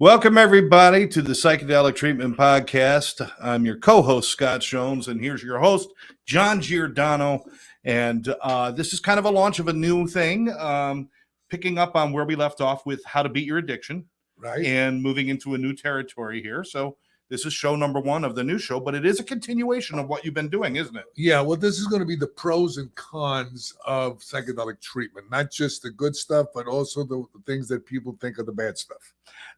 Welcome, everybody, to the Psychedelic Treatment Podcast. I'm your co-host, Scott Jones, and here's your host, John Giordano. And this is kind of a launch of a new thing, picking up on where we left off with how to beat your addiction, right? And moving into a new territory here. So this is show number 1 of the new show, but it is a continuation of what you've been doing, isn't it? Yeah, well, this is going to be the pros and cons of psychedelic treatment, not just the good stuff, but also the things that people think are the bad stuff.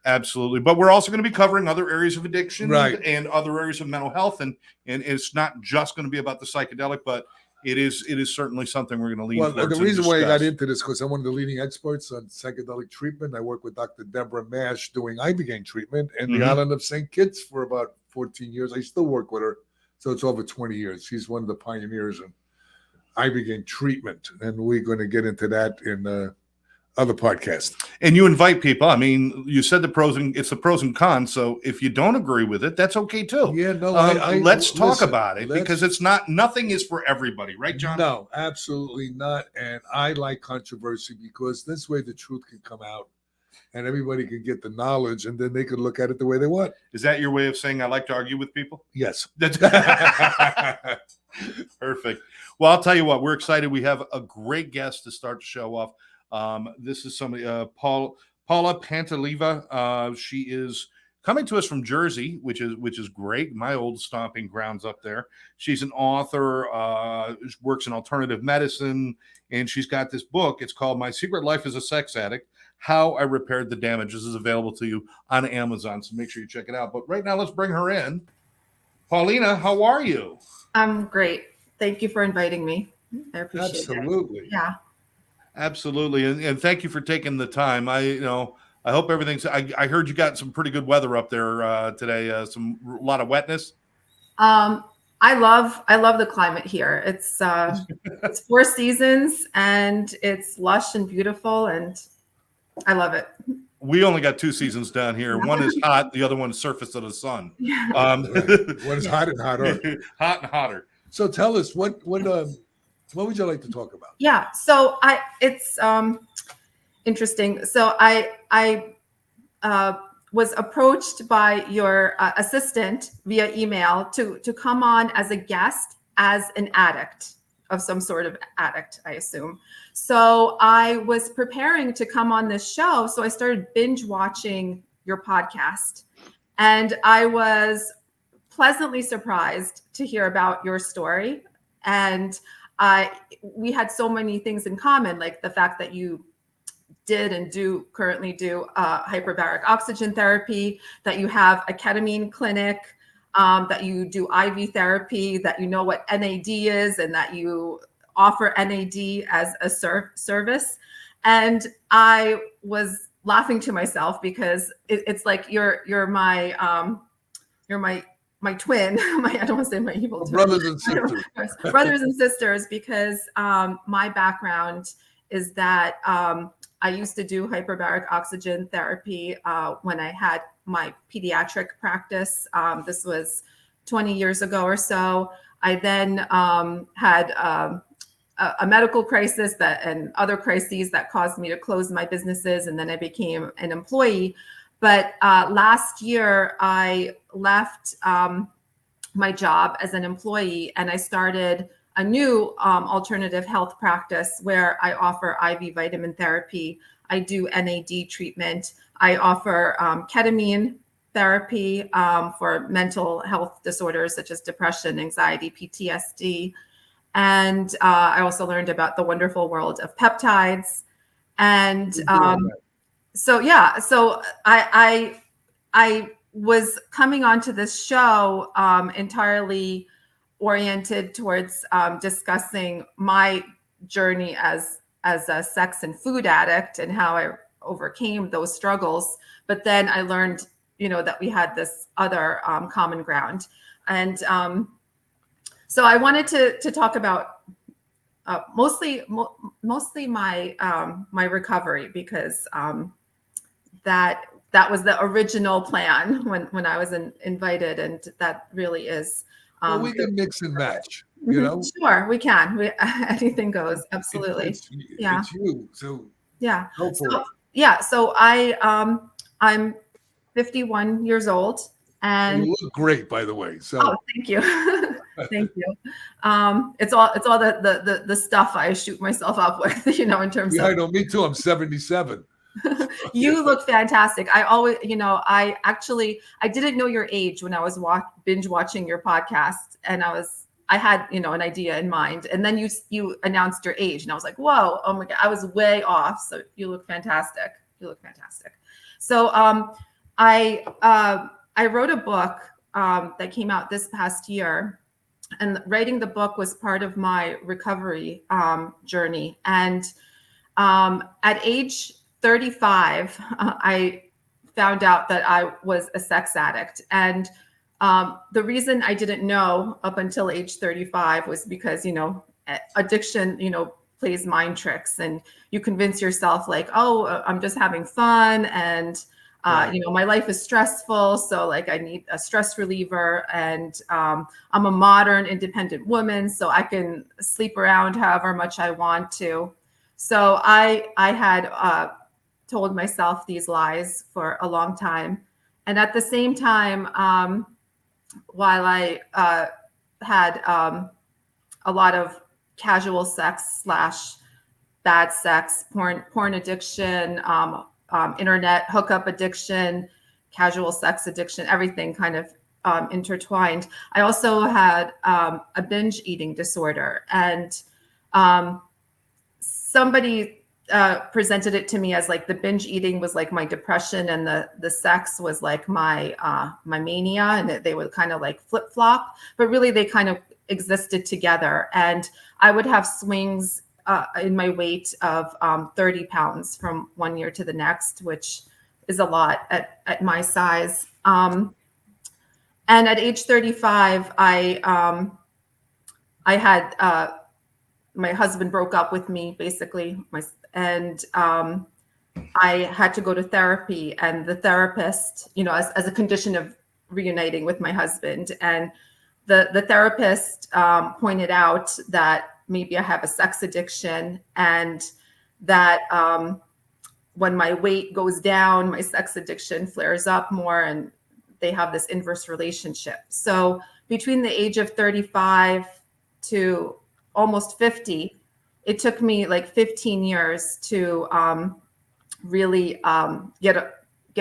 Absolutely. But we're also going to be covering other areas of addiction, right, and other areas of mental health. And it's not just going to be about the psychedelic, but it is certainly something we're going to lean towards. Well, the reason why I got into this because I'm one of the leading experts on psychedelic treatment. I work with Dr. Deborah Mash doing Ibogaine treatment in the island of St. Kitts for about 14 years. I still work with her, so it's over 20 years. She's one of the pioneers in Ibogaine treatment, and we're going to get into that in other podcasts. And you invite people. I mean, you said it's the pros and cons. So if you don't agree with it, that's okay too. Yeah, no. Let's talk about it, because it's nothing is for everybody, right, John? No, absolutely not. And I like controversy because this way the truth can come out, and everybody can get the knowledge, and then they can look at it the way they want. Is that your way of saying I like to argue with people? Yes. Perfect. Well, I'll tell you what, we're excited. We have a great guest to start the show off. This is somebody, Paulina Pantyleva. She is coming to us from Jersey, which is great. My old stomping grounds up there. She's an author, works in alternative medicine, and she's got this book. It's called My Secret Life as a Sex Addict: How I Repaired the Damage. This is available to you on Amazon, so make sure you check it out. But right now, let's bring her in. Paulina, how are you? I'm great. Thank you for inviting me. I appreciate it. Absolutely. Yeah. Absolutely, and thank you for taking the time. I hope everything's. I heard you got some pretty good weather up there today. A lot of wetness. I love the climate here. It's 4 seasons, and it's lush and beautiful, and I love it. We only got 2 seasons down here. One is hot, the other one is surface of the sun. Yeah. One is hot and hotter. Hot and hotter. So tell us what would you like to talk about? Yeah. So it's interesting. So I was approached by your assistant via email to come on as a guest as an addict of some sort of addict, I assume. So I was preparing to come on this show. So I started binge watching your podcast, and I was pleasantly surprised to hear about your story. And we had so many things in common, like the fact that you did and currently do hyperbaric oxygen therapy, that you have a ketamine clinic, that you do IV therapy, that you know what NAD is, and that you offer NAD as a service. And I was laughing to myself because it's like you're my twin. I don't want to say my evil twin. Brothers and sisters. Brothers and sisters, because my background is that I used to do hyperbaric oxygen therapy when I had my pediatric practice. This was 20 years ago or so. I then had a medical crisis and other crises that caused me to close my businesses, and then I became an employee. But last year, I left my job as an employee, and I started a new alternative health practice where I offer IV vitamin therapy. I do NAD treatment. I offer ketamine therapy for mental health disorders such as depression, anxiety, PTSD. And I also learned about the wonderful world of peptides. And so I was coming onto this show entirely oriented towards discussing my journey as a sex and food addict and how I overcame those struggles. But then I learned, that we had this other common ground. And so I wanted to talk about mostly my my recovery, because that was the original plan when I was invited, and that really is. Well, we can mix and match, Sure, we can. Anything goes. Absolutely. It's you. So yeah. go for it. Yeah. So I'm 51 years old. And you look great, by the way. So oh, thank you. Thank you. It's all the stuff I shoot myself up with, in terms yeah, of. I know. Me too. I'm 77. You look fantastic. I always, I didn't know your age when I was binge watching your podcast, and I had, an idea in mind, and then you announced your age, and I was like, whoa, oh my God, I was way off. So you look fantastic. So I wrote a book that came out this past year, and writing the book was part of my recovery journey. And at age 35, I found out that I was a sex addict. And the reason I didn't know up until age 35 was because, addiction, plays mind tricks, and you convince yourself like, oh, I'm just having fun. And, my life is stressful. So like I need a stress reliever, and I'm a modern independent woman, so I can sleep around however much I want to. So I had told myself these lies for a long time. And at the same time, while I had a lot of casual sex / bad sex, porn addiction, internet hookup addiction, casual sex addiction, everything kind of intertwined. I also had a binge eating disorder, and somebody presented it to me as like the binge eating was like my depression, and the sex was like my mania, and they would kind of like flip flop, but really they kind of existed together. And I would have swings in my weight of 30 pounds from one year to the next, which is a lot at my size. And at age 35, I had my husband broke up with me, basically, and I had to go to therapy. And the therapist, as a condition of reuniting with my husband, and the therapist pointed out that maybe I have a sex addiction, and that when my weight goes down, my sex addiction flares up more, and they have this inverse relationship. So between the age of 35 to almost 50, it took me like 15 years to really get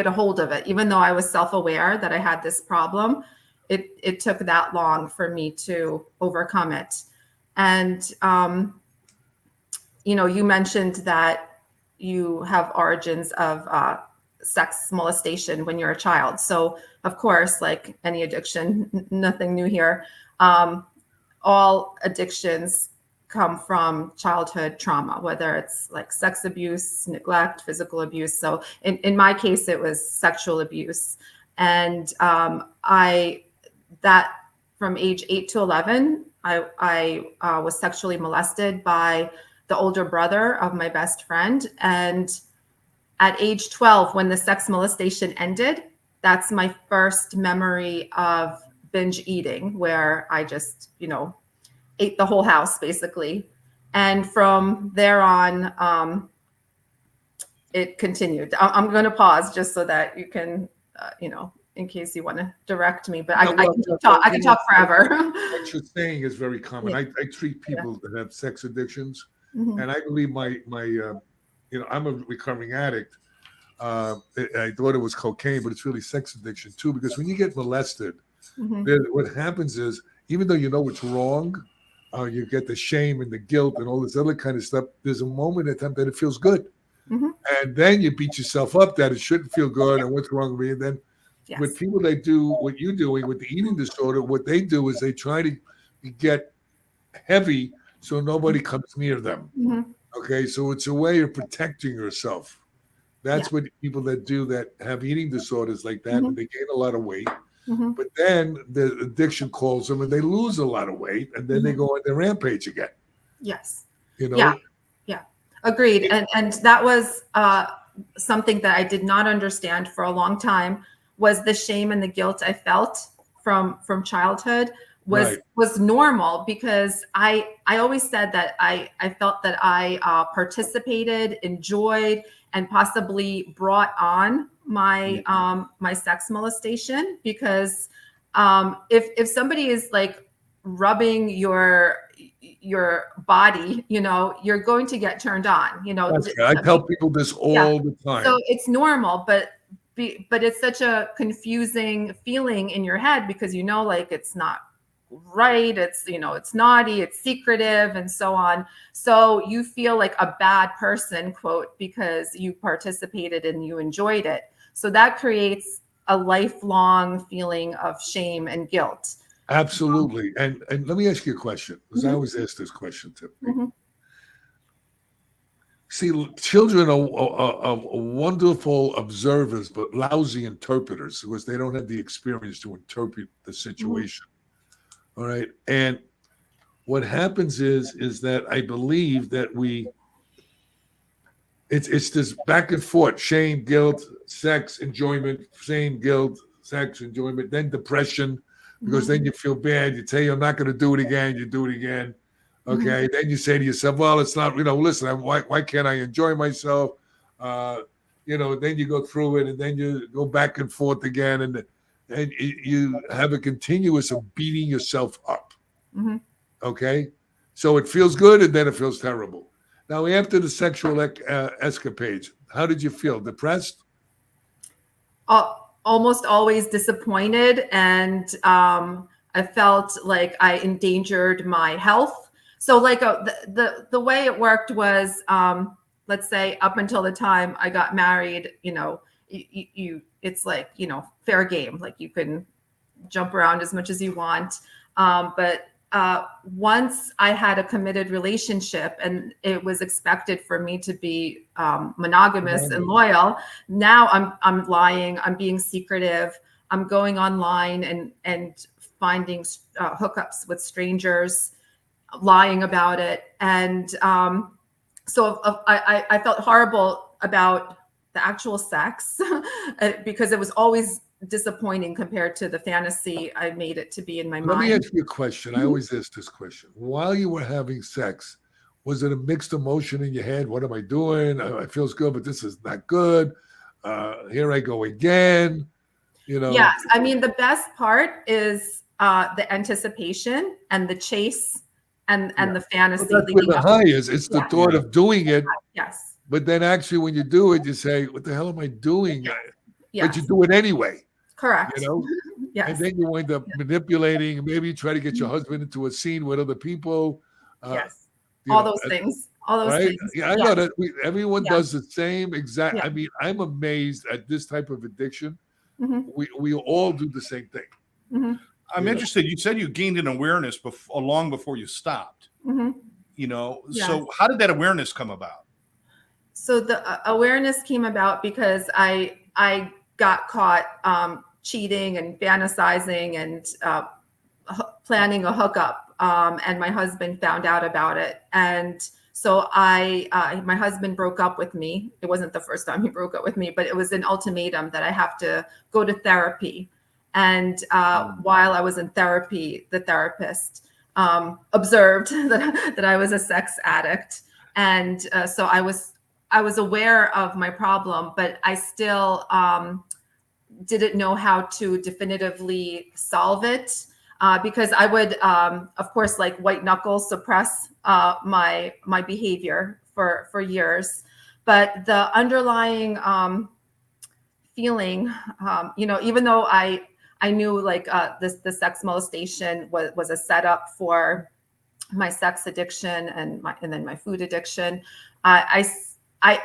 a hold of it. Even though I was self-aware that I had this problem, it took that long for me to overcome it. And you mentioned that you have origins of sex molestation when you're a child. So of course, like any addiction, nothing new here. All addictions come from childhood trauma, whether it's like sex abuse, neglect, physical abuse. So in my case, it was sexual abuse. And that from age 8 to 11, I was sexually molested by the older brother of my best friend. And at age 12, when the sex molestation ended, that's my first memory of binge eating, where I just, ate the whole house basically. And from there on, it continued. I'm going to pause just so that you can, in case you want to direct me, but I can talk forever. What you're saying is very common. Yeah. I treat people that have sex addictions, Mm-hmm. and I believe my I'm a recovering addict. I thought it was cocaine, but it's really sex addiction too. Because when you get molested, Mm-hmm. what happens is, even though you know it's wrong, you get the shame and the guilt and all this other kind of stuff. There's a moment in time that it feels good, Mm-hmm. and then you beat yourself up that it shouldn't feel good and what's wrong with me. And then Yes. with people that do what you're doing with the eating disorder, what they do is they try to get heavy so nobody comes near them. Mm-hmm. Okay, so it's a way of protecting yourself. That's what people that do that have eating disorders like that, and they gain a lot of weight. Mm-hmm. But then the addiction calls them and they lose a lot of weight, and then they go on their rampage again. Yes. Yeah. Agreed. And that was something that I did not understand for a long time, was the shame and the guilt I felt from childhood was normal, because I always said that I felt that I participated, enjoyed, and possibly brought on my my sex molestation, because if somebody is like rubbing your body, you're going to get turned on. I tell people this all the time. So it's normal, but it's such a confusing feeling in your head, because like it's not right, it's it's naughty, it's secretive, and so on. So you feel like a bad person, quote, because you participated and you enjoyed it. So that creates a lifelong feeling of shame and guilt. Absolutely. And let me ask you a question, because I always ask this question to people. See, children are wonderful observers, but lousy interpreters, because they don't have the experience to interpret the situation. All right. And what happens is that I believe that it's this back and forth: shame, guilt, sex, enjoyment, shame, guilt, sex, enjoyment, then depression, because then you feel bad. You tell I'm not going to do it again. You do it again. Okay. Then you say to yourself, well, it's not, listen, why can't I enjoy myself? Then you go through it, and then you go back and forth again. And you have a continuous of beating yourself up. Okay. So it feels good, and then it feels terrible. Now, after the sexual escapades, how did you feel? Depressed? Almost always disappointed. And I felt like I endangered my health. So like the way it worked was, let's say up until the time I got married, it's like, fair game. Like you can jump around as much as you want. But once I had a committed relationship, and it was expected for me to be monogamous and loyal, now I'm lying, I'm being secretive, I'm going online and finding hookups with strangers, lying about it. And so I felt horrible about the actual sex because it was always disappointing compared to the fantasy I made it to be in my mind. Let me ask you a question. I always ask this question. While you were having sex, was it a mixed emotion in your head? What am I doing? It feels good, but this is not good. Here I go again. Yes. I mean, the best part is the anticipation and the chase and the fantasy. Well, that's where the high is. It's the thought of doing it. Yes. But then actually when you do it, you say, what the hell am I doing? Yes. But you do it anyway. Correct. Yes. And then you wind up manipulating. Maybe you try to get your husband into a scene with other people. Yes. All those things. Things. Yeah, I know that everyone does the same exact. Yeah. I mean, I'm amazed at this type of addiction. We all do the same thing. I'm interested. You said you gained an awareness long before you stopped. So how did that awareness come about? So the awareness came about because I got caught cheating and fantasizing and planning a hookup, and my husband found out about it. And so my husband broke up with me. It wasn't the first time he broke up with me, but it was an ultimatum that I have to go to therapy. And while I was in therapy, the therapist observed that I was a sex addict. And so I was aware of my problem, but I still didn't know how to definitively solve it, because I would, of course, like white knuckle suppress my behavior for years. But the underlying feeling, even though I knew like the sex molestation was a setup for my sex addiction and then my food addiction, I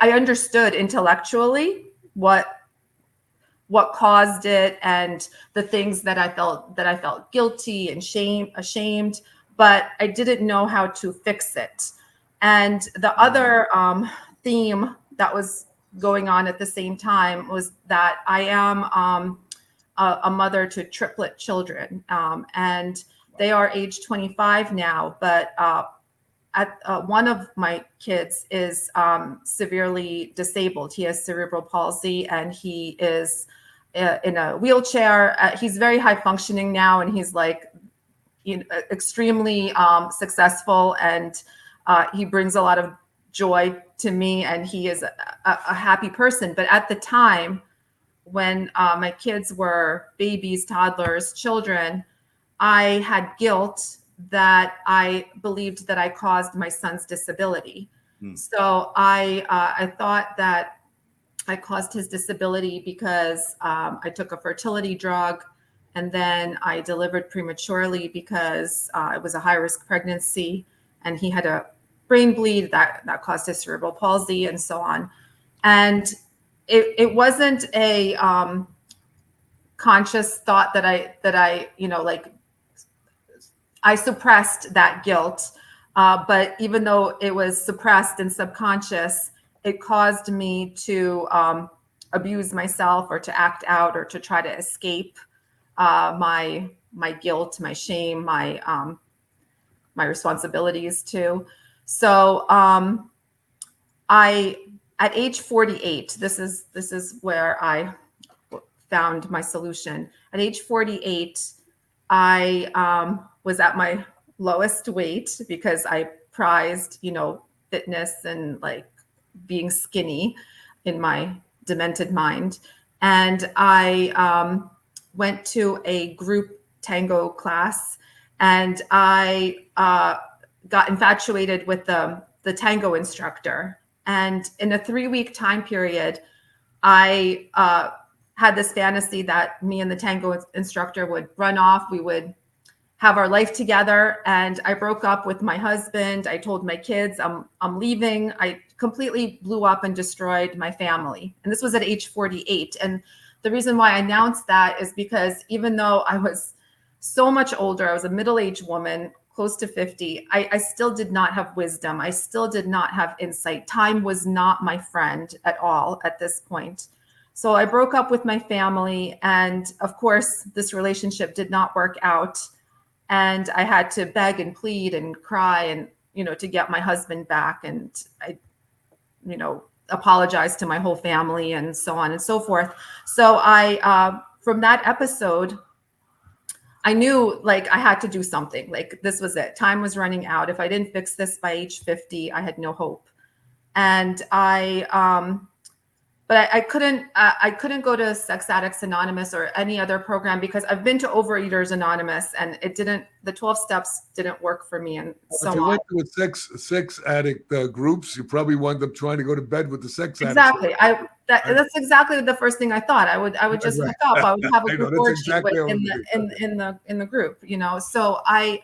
understood intellectually what caused it and the things that I felt guilty and ashamed, but I didn't know how to fix it. And the other theme that was going on at the same time was that I am a mother to triplet children, and they are age 25 now, but one of my kids is severely disabled. He has cerebral palsy, and he is in a wheelchair. He's very high functioning now, and he's like extremely successful, and he brings a lot of joy to me, and he is a happy person. But at the time, when my kids were babies, toddlers, children, I had guilt that I believed that I caused my son's disability. So I thought that I caused his disability because I took a fertility drug, and then I delivered prematurely because it was a high-risk pregnancy, and he had a brain bleed that caused his cerebral palsy and so on. And it wasn't a conscious thought that I like I suppressed that guilt, but even though it was suppressed and subconscious, it caused me to abuse myself or to act out or to try to escape my guilt, my shame, my responsibilities too. So I, at age 48, this is where I found my solution. At age 48, I was at my lowest weight because I prized, fitness and like being skinny in my demented mind. And I went to a group tango class, and I got infatuated with the tango instructor. And in a 3-week time period, I had this fantasy that me and the tango instructor would run off. We would have our life together. And I broke up with my husband. I told my kids I'm leaving. I completely blew up and destroyed my family. And this was at age 48. And the reason why I announced that is because even though I was so much older, I was a middle-aged woman, close to 50, I still did not have wisdom. I still did not have insight. Time was not my friend at all at this point. So I broke up with my family. And of course, this relationship did not work out. And I had to beg and plead and cry and, to get my husband back. And I, apologized to my whole family and so on and so forth. So I, from that episode, I knew like I had to do something. Like this was it. Time was running out. If I didn't fix this by age 50, I had no hope. And but I couldn't go to Sex Addicts Anonymous or any other program because I've been to Overeaters Anonymous, and the 12 steps didn't work for me. And so if you went to a sex addict groups, you probably wound up trying to go to bed with the sex addict. Exactly. That's exactly the first thing I thought. I would just hook up. I would have a group orgy in the group, So I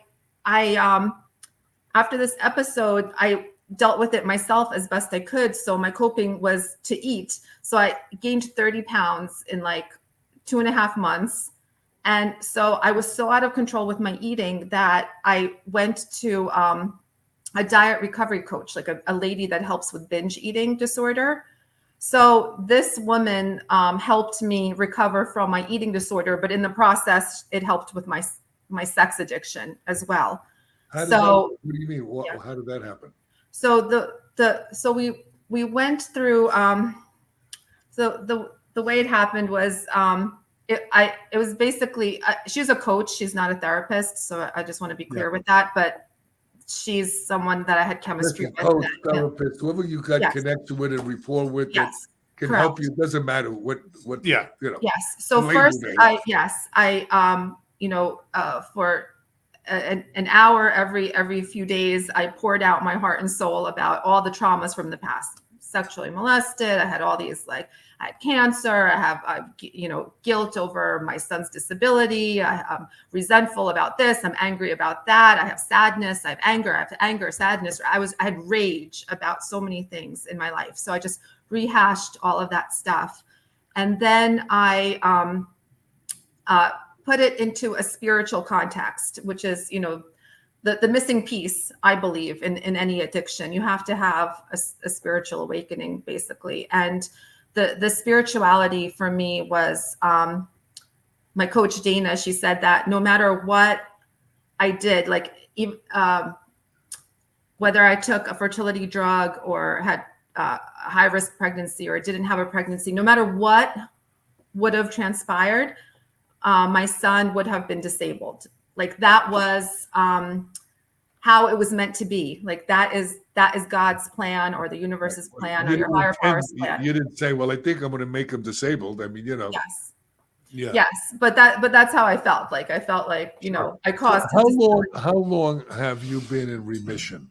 after this episode, I dealt with it myself as best I could. So my coping was to eat. So I gained 30 pounds in like 2.5 months. And so I was so out of control with my eating that I went to a diet recovery coach, like a lady that helps with binge eating disorder. So this woman helped me recover from my eating disorder, but in the process, it helped with my sex addiction as well. What do you mean? Yeah. How did that happen? So so we went through so the way it happened was it was basically she's a coach, she's not a therapist, so I just want to be clear with that, but she's someone that I had chemistry with. Coach, therapist, whoever you got connection with and rapport with that can help you. It doesn't matter what Yes. So first I for an hour every few days, I poured out my heart and soul about all the traumas from the past. Sexually molested. I had all these, like, I had cancer. I have, guilt over my son's disability. I'm resentful about this. I'm angry about that. I have sadness. I have anger, sadness. I had rage about so many things in my life. So I just rehashed all of that stuff. And then I put it into a spiritual context, which is, the missing piece, I believe, in any addiction. You have to have a spiritual awakening, basically. And the spirituality for me was my coach, Dana. She said that no matter what I did, like whether I took a fertility drug or had a high-risk pregnancy or didn't have a pregnancy, no matter what would have transpired, my son would have been disabled. Like that was how it was meant to be. Like that is that is God's plan or the universe's plan or You your didn't higher power's intend- plan. you didn't say, well, I think I'm going to make him disabled. I mean, Yes. yeah. Yes, but that's how I felt. Like I felt like, I So caused how long have you been in remission?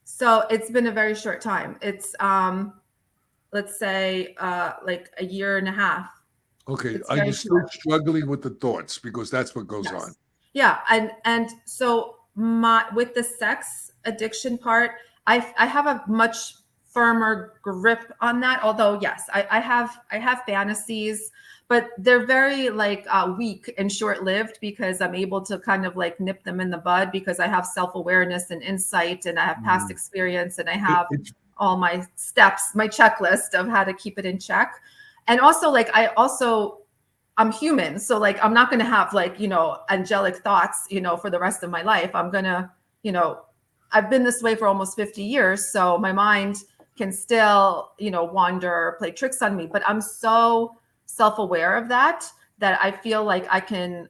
So it's been a very short time. It's let's say like a year and a half. Okay. It's Are very you still short. struggling with the thoughts? Because that's what goes on. Yes. Yeah, and so with the sex addiction part, I have a much firmer grip on that. Although yes, I have fantasies, but they're very like weak and short-lived because I'm able to kind of like nip them in the bud because I have self-awareness and insight, and I have past experience, and I have all my steps, my checklist of how to keep it in check. And also like I'm human. So like, I'm not going to have like, angelic thoughts, for the rest of my life. I'm going to, I've been this way for almost 50 years. So my mind can still, wander, play tricks on me, but I'm so self-aware of that I feel like I can,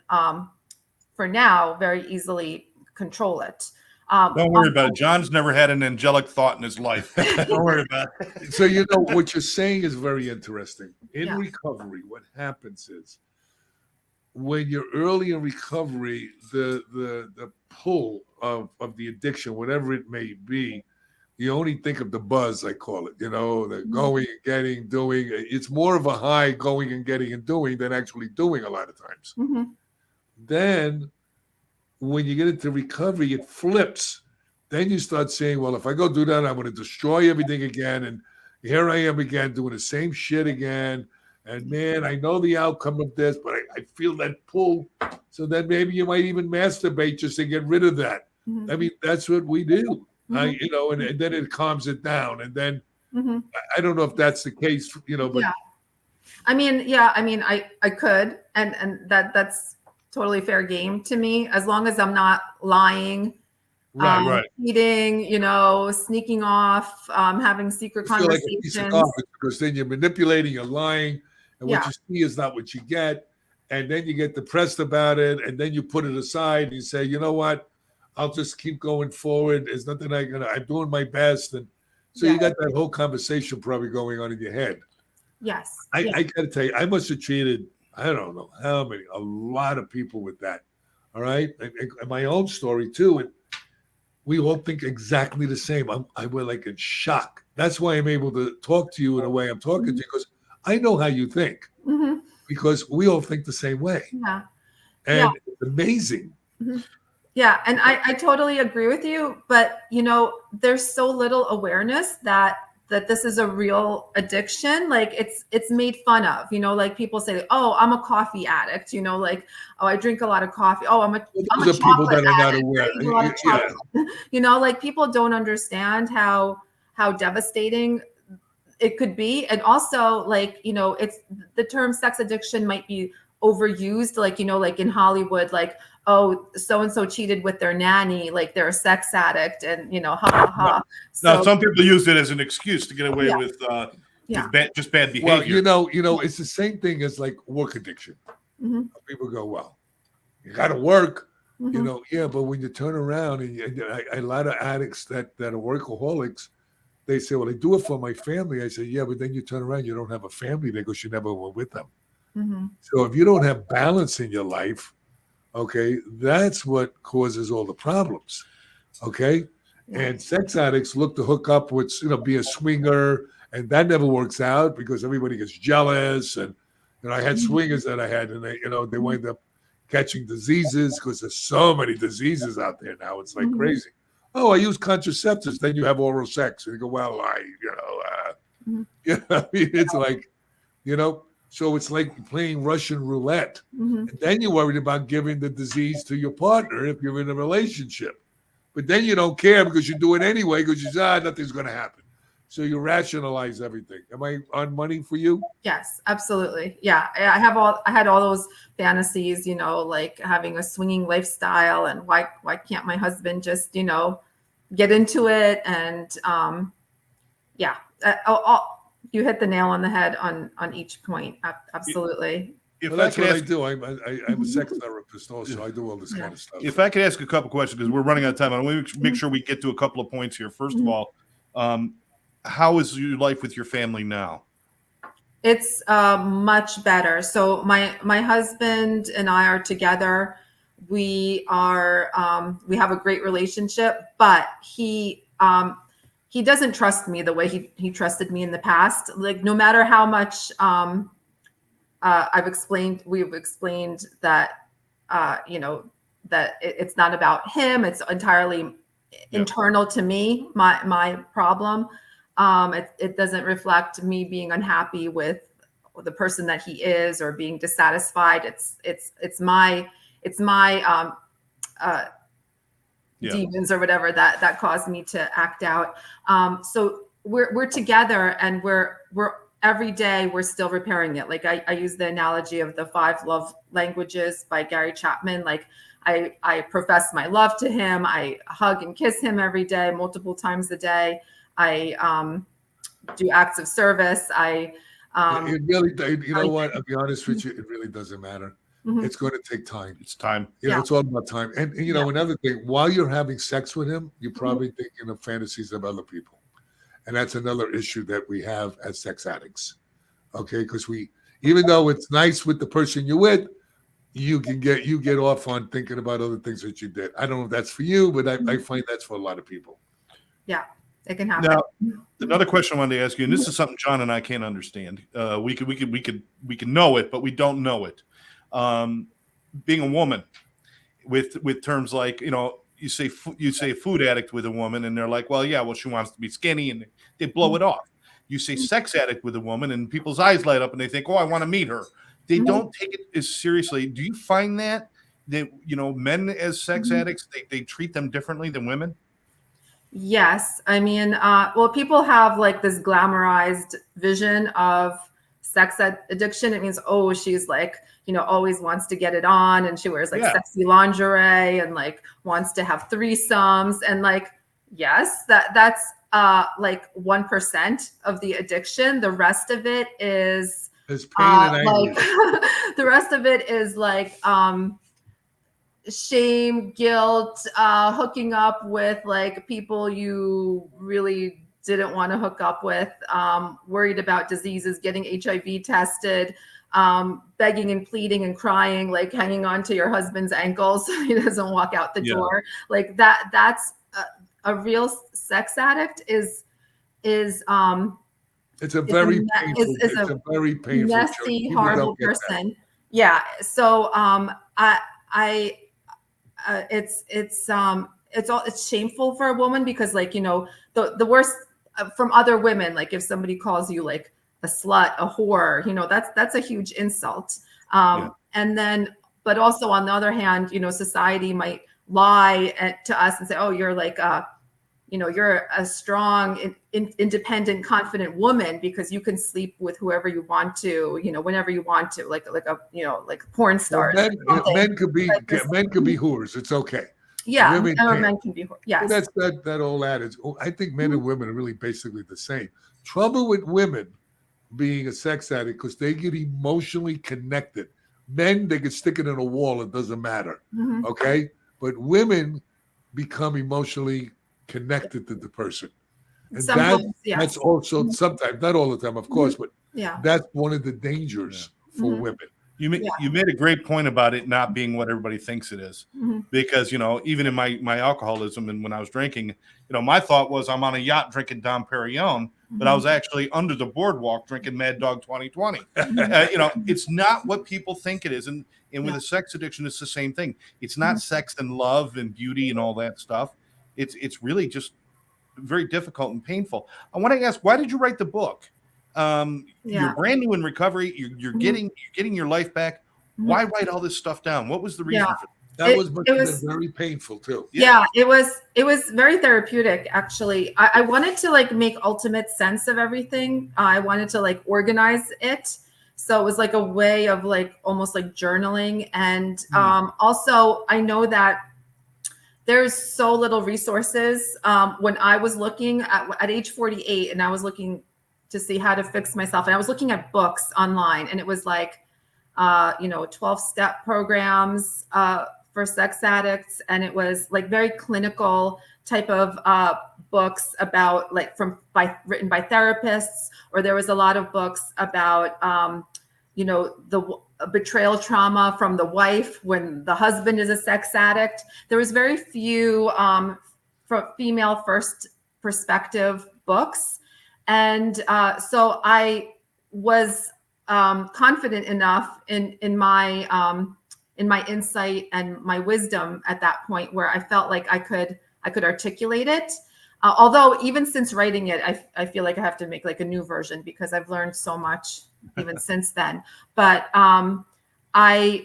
for now, very easily control it. Don't worry about it. John's never had an angelic thought in his life. Don't worry about it. So, what you're saying is very interesting. In recovery, what happens is when you're early in recovery, the pull of the addiction, whatever it may be, you only think of the buzz, I call it, the going and getting, doing. It's more of a high going and getting and doing than actually doing a lot of times. Mm-hmm. Then when you get into recovery, it flips. Then you start saying, well, if I go do that, I'm going to destroy everything again. And here I am again doing the same shit again. And man, I know the outcome of this, but I feel that pull. So then maybe you might even masturbate just to get rid of that. Mm-hmm. I mean, that's what we do. Mm-hmm. And then it calms it down. And then mm-hmm. I don't know if that's the case, but yeah. I could, and that's totally fair game to me, as long as I'm not lying, right. cheating, sneaking off, having secret conversations. Like a piece of garbage, because then you're manipulating, you're lying, and what you see is not what you get, and then you get depressed about it, and then you put it aside and you say, you know what, I'll just keep going forward. There's nothing I'm doing my best, and so you got that whole conversation probably going on in your head. Yes. I got to tell you, I must have treated, I don't know how many, a lot of people with that. All right. And my own story too. And we all think exactly the same. We're like in shock. That's why I'm able to talk to you in a way I'm talking to you, because I know how you think, because we all think the same way. Yeah. And it's amazing. Mm-hmm. Yeah. And I totally agree with you. But, there's so little awareness that this is a real addiction. Like it's made fun of, like people say, oh, I'm a coffee addict, like, oh, I drink a lot of coffee. Oh, I'm a people that are not aware. Like people don't understand how devastating it could be. And also like, it's the term sex addiction might be overused, like, like in Hollywood, like, oh, so-and-so cheated with their nanny, like they're a sex addict, and ha ha ha. No, some people use it as an excuse to get away with just bad behavior. Well, it's the same thing as like work addiction. Mm-hmm. People go, well, you got to work, but when you turn around and a lot of addicts that are workaholics, they say, well, I do it for my family. I say, yeah, but then you turn around, you don't have a family there because you never were with them. Mm-hmm. So if you don't have balance in your life, okay, that's what causes all the problems. Okay. And sex addicts look to hook up with, be a swinger, and that never works out because everybody gets jealous. And, I had swingers that I had, and they wind up catching diseases because there's so many diseases out there now. It's like crazy. Oh, I use contraceptives. Then you have oral sex. And you go, well, it's like, so it's like playing Russian roulette. Mm-hmm. And then you're worried about giving the disease to your partner if you're in a relationship. But then you don't care because you do it anyway because you say, nothing's going to happen. So you rationalize everything. Am I on money for you? Yes, absolutely. Yeah, I had all those fantasies, like having a swinging lifestyle, and why can't my husband just, get into it? And you hit the nail on the head on each point. Absolutely. If Well, I that's could what ask, I do. I'm a sex therapist also. I do all this kind of stuff. if I could ask a couple questions because we're running out of time, I want to make sure we get to a couple of points here. First of all, how is your life with your family now? It's much better. So my husband and I are together. We we have a great relationship, but he doesn't trust me the way he trusted me in the past. Like no matter how much we've explained that that it's not about him. It's entirely internal to me. My problem. It doesn't reflect me being unhappy with the person that he is or being dissatisfied. It's my demons or whatever that caused me to act out. So we're together and we're every day we're still repairing it. Like I use the analogy of the 5 love languages by Gary Chapman. Like I profess my love to him. I hug and kiss him every day, multiple times a day. I do acts of service. It really, you know what? I'll be honest with you. It really doesn't matter. It's going to take time. It's time. It's all about time. And you know, another thing, while you're having sex with him, you're probably thinking of fantasies of other people. And that's another issue that we have as sex addicts. Okay. Because even though it's nice with the person you're with, you get off on thinking about other things that you did. I don't know if that's for you, but I find that's for a lot of people. Yeah, it can happen. Now, another question I wanted to ask you, and this is something John and I can't understand. We can know it, but we don't know it. Being a woman, with terms like you say food addict with a woman, and they're like, well, she wants to be skinny, and they blow it off. You say sex addict with a woman, and people's eyes light up, and they think, oh, I want to meet her. They don't take it as seriously. Do you find that men as sex addicts, they treat them differently than women? Yes. I mean, well, people have like this glamorized vision of sex addiction. It means, oh, she's like, always wants to get it on, and she wears like sexy lingerie and like wants to have threesomes. And like, yes, that's like 1% of the addiction. The rest of it is pain and like the rest of it is like shame, guilt, hooking up with like people you really didn't want to hook up with, worried about diseases, getting HIV tested, begging and pleading and crying, like hanging on to your husband's ankles so he doesn't walk out the door. Like that's a real sex addict is it's a very painful, it's a very painful, messy, horrible person. Yeah. So it's shameful for a woman because like, the worst from other women, like if somebody calls you like a slut, a whore, that's a huge insult. And then, but also on the other hand, society might lie to us and say, oh, you're like, you're a strong, independent, confident woman because you can sleep with whoever you want to, whenever you want to, like like porn stars. Well, men could be whores. It's okay. Yeah, men can be whores. Yes. That's that old adage. I think men and women are really basically the same. Trouble with women being a sex addict because they get emotionally connected. Men, they could stick it in a wall. It doesn't matter. Okay, but women become emotionally connected to the person. And that's also sometimes, not all the time, of course, but that's one of the dangers for women. You made a great point about it not being what everybody thinks it is, because even in my alcoholism and when I was drinking, my thought was I'm on a yacht drinking Dom Perignon, but I was actually under the boardwalk drinking Mad Dog 2020. It's not what people think it is, and with a sex addiction, it's the same thing. It's not sex and love and beauty and all that stuff. It's really just very difficult and painful. I want to ask, why did you write the book? You're brand new in recovery. You're getting your life back. Why write all this stuff down? What was the reason for that? It was very painful too. Yeah, it was very therapeutic actually. I wanted to like make ultimate sense of everything. I wanted to like organize it. So it was like a way of like almost like journaling. And also I know that there's so little resources. When I was looking at age 48 and I was looking to see how to fix myself, and I was looking at books online, and it was like 12-step programs for sex addicts. And it was like very clinical type of books about like written by therapists, or there was a lot of books about, the betrayal trauma from the wife when the husband is a sex addict. There was very few from female first perspective books. And so I was confident enough in my insight and my wisdom at that point where I felt like I could articulate it. Although even since writing it, I feel like I have to make like a new version because I've learned so much even since then. But I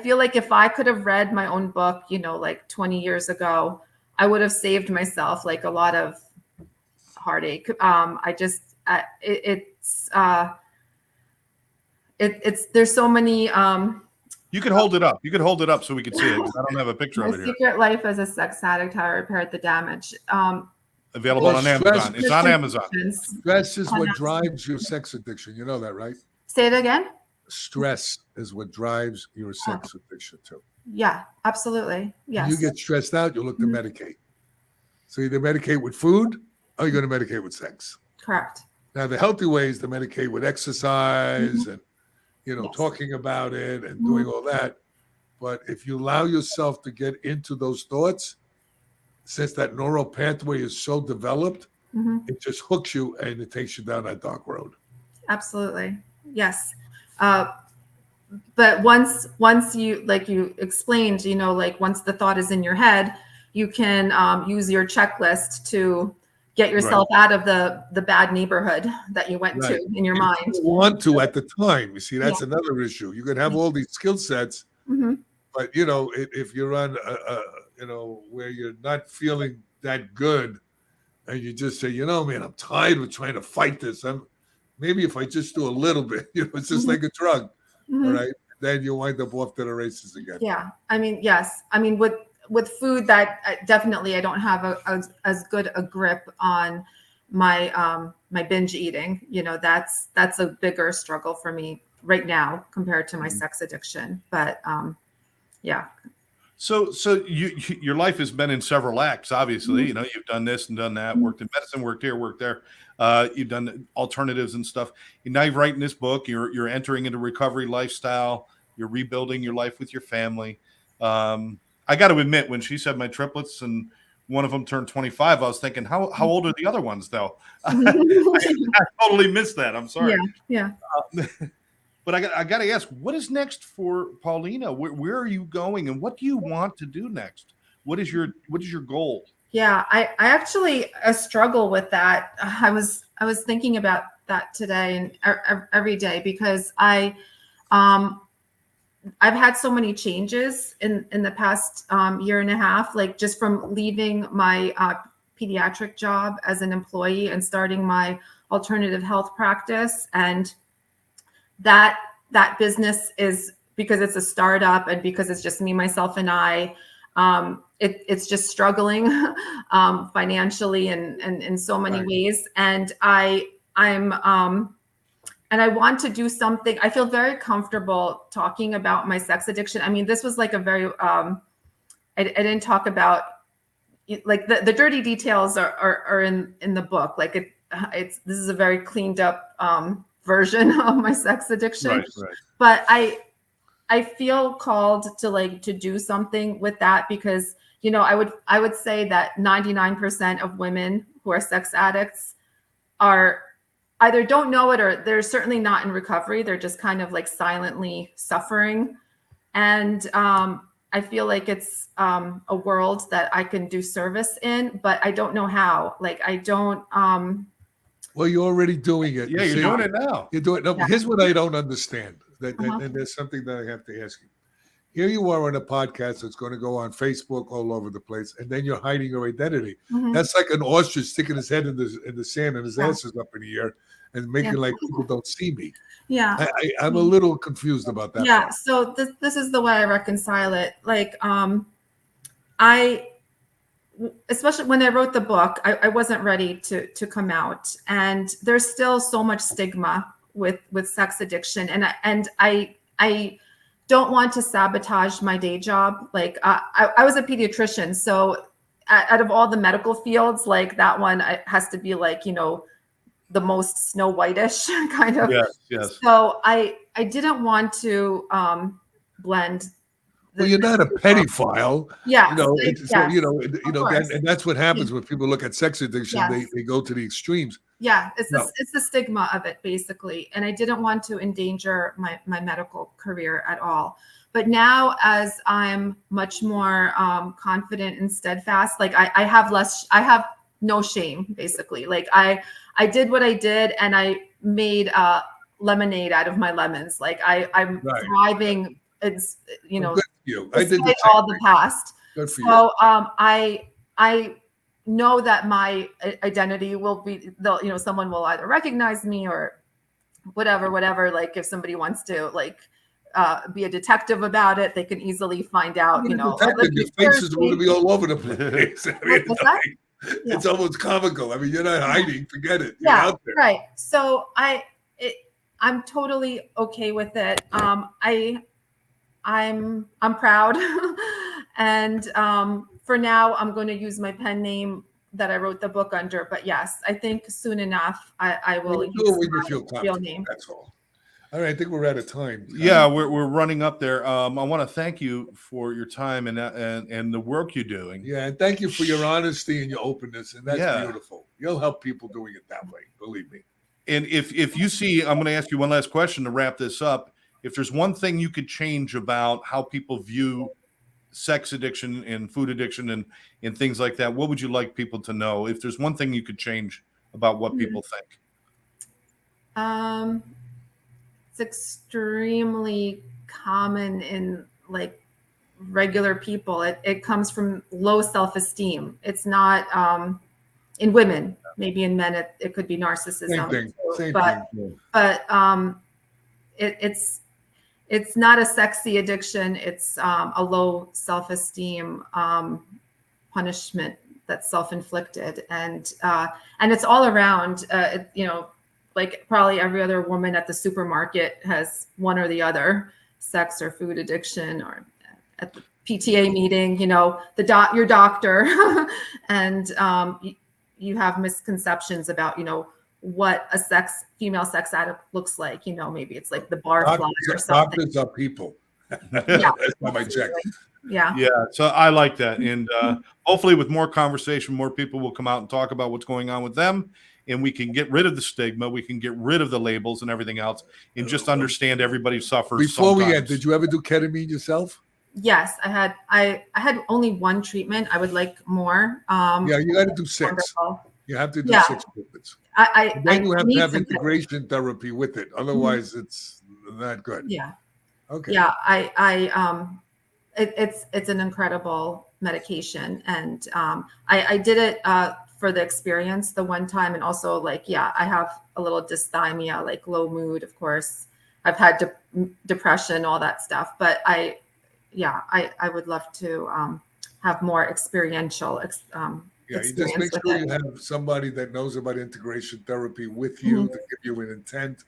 feel like if I could have read my own book, like 20 years ago, I would have saved myself like a lot of heartache. There's so many. You could hold it up. You could hold it up so we could see it. I don't have a picture of it here. Secret Life as a Sex Addict: How I Repaired the Damage. Available on Amazon. It's on Amazon. Stress is what drives your sex addiction. You know that, right? Say it again. Stress is what drives your sex addiction too. Yeah, absolutely. Yes. You get stressed out, you look to medicate. So either medicate with food or you're going to medicate with sex. Correct. Now, the healthy way is to medicate with exercise and, talking about it and doing all that. But if you allow yourself to get into those thoughts, since that neural pathway is so developed, it just hooks you and it takes you down that dark road. Absolutely. Yes. But once you, like you explained, once the thought is in your head, you can use your checklist to get yourself out of the bad neighborhood that you went to in your mind. You want to at the time. You see, that's another issue. You can have all these skill sets, but if you're on where you're not feeling that good, and you just say, man, I'm tired of trying to fight this. Maybe if I just do a little bit, it's just like a drug, all right? Then you wind up off to the races again. Yeah, I mean, yes, I mean with food, that definitely I don't have as good a grip on my my binge eating. That's a bigger struggle for me right now compared to my sex addiction. But yeah. So your life has been in several acts, obviously. You've done this and done that, worked in medicine, worked here, worked there. You've done alternatives and stuff. And now you're writing this book. You're entering into recovery lifestyle. You're rebuilding your life with your family. I got to admit, when she said my triplets and one of them turned 25, I was thinking, how old are the other ones, though? I totally missed that. I'm sorry. Yeah. But I got to ask, what is next for Paulina? Where are you going, and what do you want to do next? What is your goal? Yeah, I actually struggle with that. I was thinking about that today and every day because I've had so many changes in the past year and a half, like just from leaving my pediatric job as an employee and starting my alternative health practice. And that business is, because it's a startup and because it's just me, myself, and I, it's just struggling financially and in so many ways. And I'm and I want to do something. I feel very comfortable talking about my sex addiction. I mean, this was like a very, I didn't talk about, like the dirty details are in the book. Like this is a very cleaned up version of my sex addiction. Right. But I feel called to do something with that because, I would say that 99% of women who are sex addicts are either don't know it or they're certainly not in recovery. They're just kind of like silently suffering. And I feel like it's a world that I can do service in, but I don't know how. Like I don't. Well, you're already doing it. Yeah, you're doing it now. You're doing it. No, here's what I don't understand. And there's something that I have to ask you. Here you are on a podcast that's going to go on Facebook all over the place, and then you're hiding your identity. That's like an ostrich sticking his head in the sand and his ass is up in the air and making like people don't see me. Yeah, I'm a little confused about that. Yeah, so this is the way I reconcile it. Like, especially when I wrote the book, I wasn't ready to come out, and there's still so much stigma with sex addiction, and I don't want to sabotage my day job. Like I was a pediatrician, so out of all the medical fields, like that one has to be like, you know, the most Snow White-ish kind of. Yes. So I didn't want to blend. Well, you're not a pedophile. Yeah. So course. and that's what happens when people look at sex addiction. Yes. They go to the extremes. Yeah, it's the stigma of it, basically. And I didn't want to endanger my medical career at all. But now, as I'm much more confident and steadfast, like I have no shame, basically. Like I did what I did, and I made lemonade out of my lemons. Like I'm thriving. It's, you know, good for you. I did all the past. Good for you. I know that my identity will be, you know, someone will either recognize me or whatever. Like if somebody wants to like be a detective about it, they can easily find out, you know. Your face is going to be all over the place. I mean, it's almost comical. I mean, you're not hiding. Forget it. You're out there. Right. So I'm totally okay with it. I'm proud, and for now, I'm going to use my pen name that I wrote the book under. But yes, I think soon enough, I will use my real name. That's all. All right, I think we're out of time. Yeah, we're running up there. I want to thank you for your time and the work you're doing. Yeah, and thank you for your honesty and your openness, and that's beautiful. You'll help people doing it that way, believe me. And if you see, I'm going to ask you one last question to wrap this up. If there's one thing you could change about how people view sex addiction and food addiction and things like that, what would you like people to know? If there's one thing you could change about what people think. It's extremely common in like regular people. It comes from low self-esteem. It's not in women. Maybe in men it could be narcissism. Same thing. But it's not a sexy addiction. It's a low self-esteem punishment that's self-inflicted, and it's all around. You know, like probably every other woman at the supermarket has one or the other, sex or food addiction, or at the PTA meeting, you know, your doctor, and you have misconceptions about, you know, what a female sex addict looks like. You know, maybe it's like the barfly or something. Doctors are people. Yeah. That's not my check. Yeah. So I like that. And hopefully with more conversation, more people will come out and talk about what's going on with them, and we can get rid of the stigma. We can get rid of the labels and everything else, and just understand everybody suffers. Before we end, did you ever do ketamine yourself? Yes, I had only one treatment. I would like more. Yeah, you got to do 6. Wonderful. You have to do 6 treatments. Then you have to have integration therapy with it. Otherwise, it's not good. Yeah. Okay. Yeah, it's an incredible medication, and I did it for the experience the one time, and also like I have a little dysthymia, like low mood, of course. I've had depression, all that stuff, but I would love to have more experiential. You just make sure you have somebody that knows about integration therapy with you to give you an intent,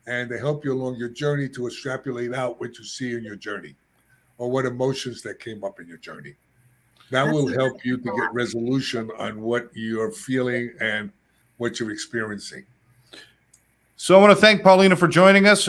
and they help you along your journey to extrapolate out what you see in your journey or what emotions that came up in your journey. That will help you to get resolution on what you're feeling and what you're experiencing. So I want to thank Paulina for joining us.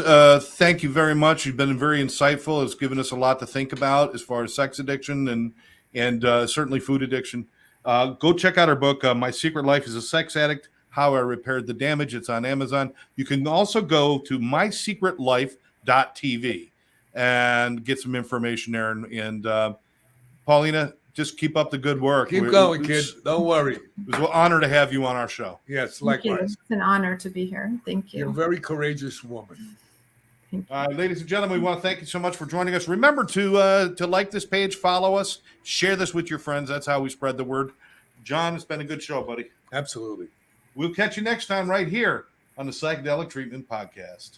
Thank you very much. You've been very insightful. It's given us a lot to think about as far as sex addiction and certainly food addiction. Go check out our book, My Secret Life as a Sex Addict, How I Repaired the Damage. It's on Amazon. You can also go to mysecretlife.tv and get some information there. And Paulina, just keep up the good work. Keep going, kid. Don't worry. It was an honor to have you on our show. Yes, likewise. It's an honor to be here. Thank you. You're a very courageous woman. Ladies and gentlemen, we want to thank you so much for joining us. Remember to like this page, follow us, share this with your friends. That's how we spread the word. John, it's been a good show, buddy. Absolutely. We'll catch you next time right here on the Psychedelic Treatment Podcast.